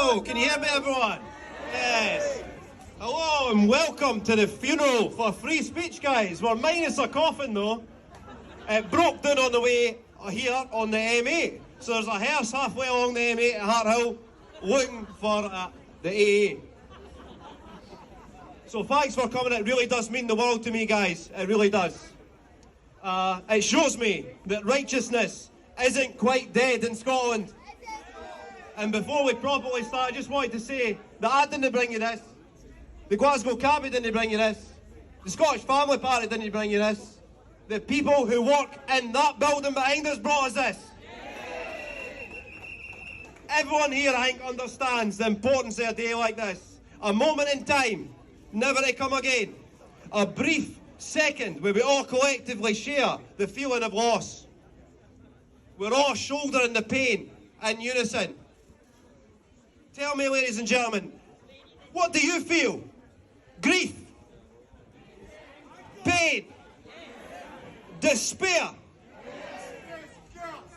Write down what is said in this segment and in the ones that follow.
Hello, can you hear me, everyone? Yes. Hello and welcome to the funeral for free speech, guys. We're minus a coffin, though. It broke down on the way here on the M8. So there's a hearse halfway along the M8 at Hart Hill looking for the AA. So thanks for coming. It really does mean the world to me, guys. It really does. It shows me that righteousness isn't quite dead in Scotland. And before we properly start, I just wanted to say that I didn't bring you this. The Glasgow Cabbie didn't bring you this. The Scottish Family Party didn't bring you this. The people who work in that building behind us brought us this. Everyone here, I think, understands the importance of a day like this. A moment in time, never to come again. A brief second where we all collectively share the feeling of loss. We're all shouldering the pain in unison. Tell me, ladies and gentlemen, what do you feel? Grief? Pain? Despair?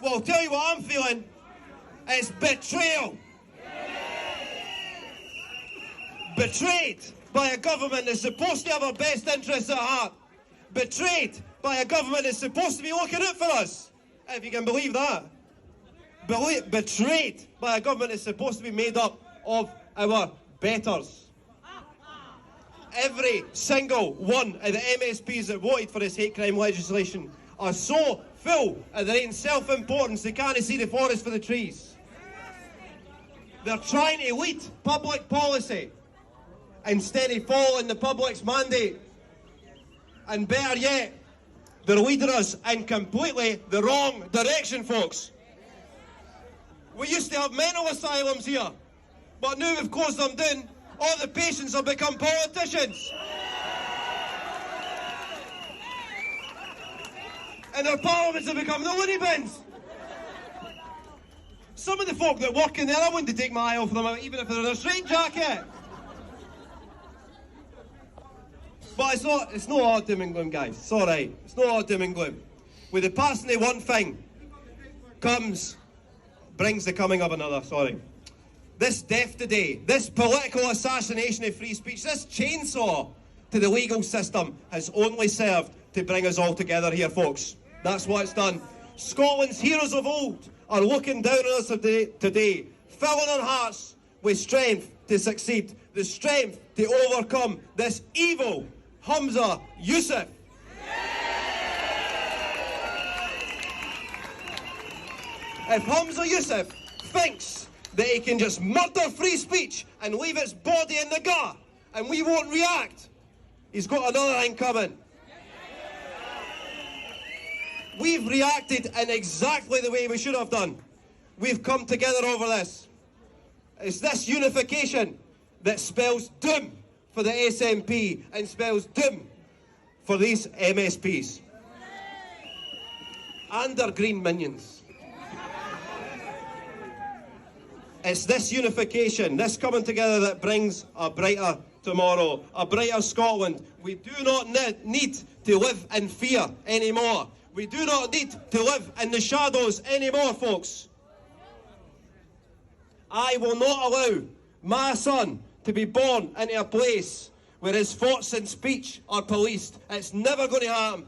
Well, I'll tell you what I'm feeling. It's betrayal. Betrayed by a government that's supposed to have our best interests at heart. Betrayed by a government that's supposed to be looking out for us. If you can believe that. Betrayed by a government that's supposed to be made up of our betters. Every single one of the MSPs that voted for this hate crime legislation are so full of their own self-importance they can't see the forest for the trees. They're trying to lead public policy instead of following the public's mandate. And better yet, they're leading us in completely the wrong direction, folks. We used to have mental asylums here, but now we've closed them down. All the patients have become politicians. And our parliaments have become the loony bins. Some of the folk that work in there, I wouldn't take my eye off them, even if they're in a straitjacket. But it's not all doom and gloom, guys. It's all right. It's not all doom and gloom. With the passing of one thing brings the coming of another, This death today, this political assassination of free speech, this chainsaw to the legal system has only served to bring us all together here, folks. That's what it's done. Scotland's heroes of old are looking down on us today, filling our hearts with strength to succeed, the strength to overcome this evil Humza Yousaf. If Humza Yousaf thinks that he can just murder free speech and leave its body in the gutter and we won't react, he's got another thing coming. We've reacted in exactly the way we should have done. We've come together over this. It's this unification that spells doom for the SNP and spells doom for these MSPs and their green minions. It's this unification, this coming together that brings a brighter tomorrow, a brighter Scotland. We do not need to live in fear anymore. We do not need to live in the shadows anymore, folks. I will not allow my son to be born into a place where his thoughts and speech are policed. It's never going to happen.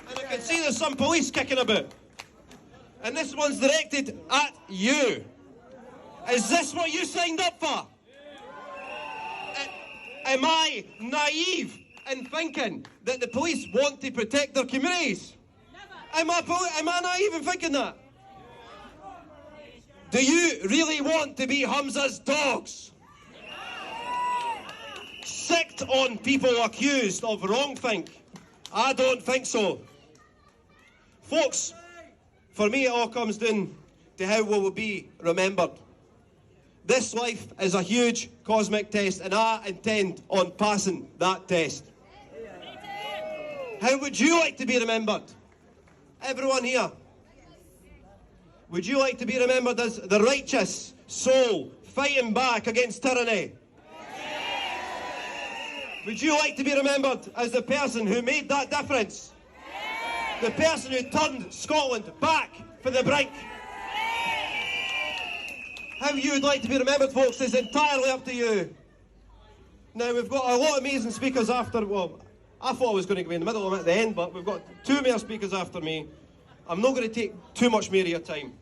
And I can see there's some police kicking about. And this one's directed at you. Is this what you signed up for? Am I naive in thinking that the police want to protect their communities? Am I naive in thinking that? Do you really want to be Humza's dogs? Sicked on people accused of wrongthink? I don't think so. Folks, for me it all comes down to how we will be remembered. This life is a huge cosmic test and I intend on passing that test. How would you like to be remembered? Everyone here. Would you like to be remembered as the righteous soul fighting back against tyranny? Would you like to be remembered as the person who made that difference? The person who turned Scotland back for the brink. How you'd like to be remembered, folks, is entirely up to you. Now, we've got a lot of amazing speakers after, well, I thought I was going to be in the middle of them at the end, but we've got two more speakers after me. I'm not going to take too much more of your time.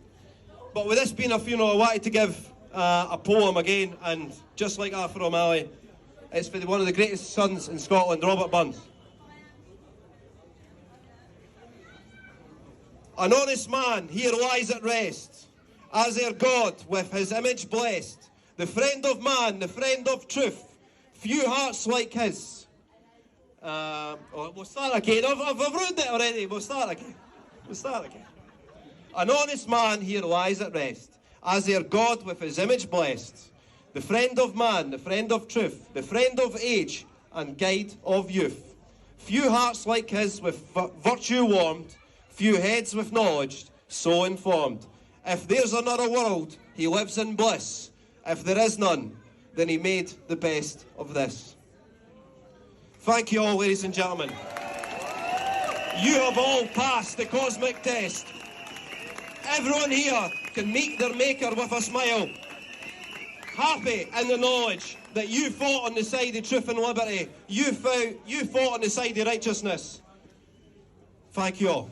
But with this being a funeral, I wanted to give a poem again, and just like Afro O'Malley, it's for one of the greatest sons in Scotland, Robert Burns. An honest man here lies at rest, as their God with his image blessed, the friend of man, the friend of truth, few hearts like his. We'll start again. I've ruined it already. We'll start again. An honest man here lies at rest, as their God with his image blessed, the friend of man, the friend of truth, the friend of age and guide of youth. Few hearts like his with virtue warmed, few heads with knowledge so informed. If there's another world, he lives in bliss. If there is none, then he made the best of this. Thank you all, ladies and gentlemen. You have all passed the cosmic test. Everyone here can meet their maker with a smile. Happy in the knowledge that you fought on the side of truth and liberty. You fought on the side of righteousness. Thank you all.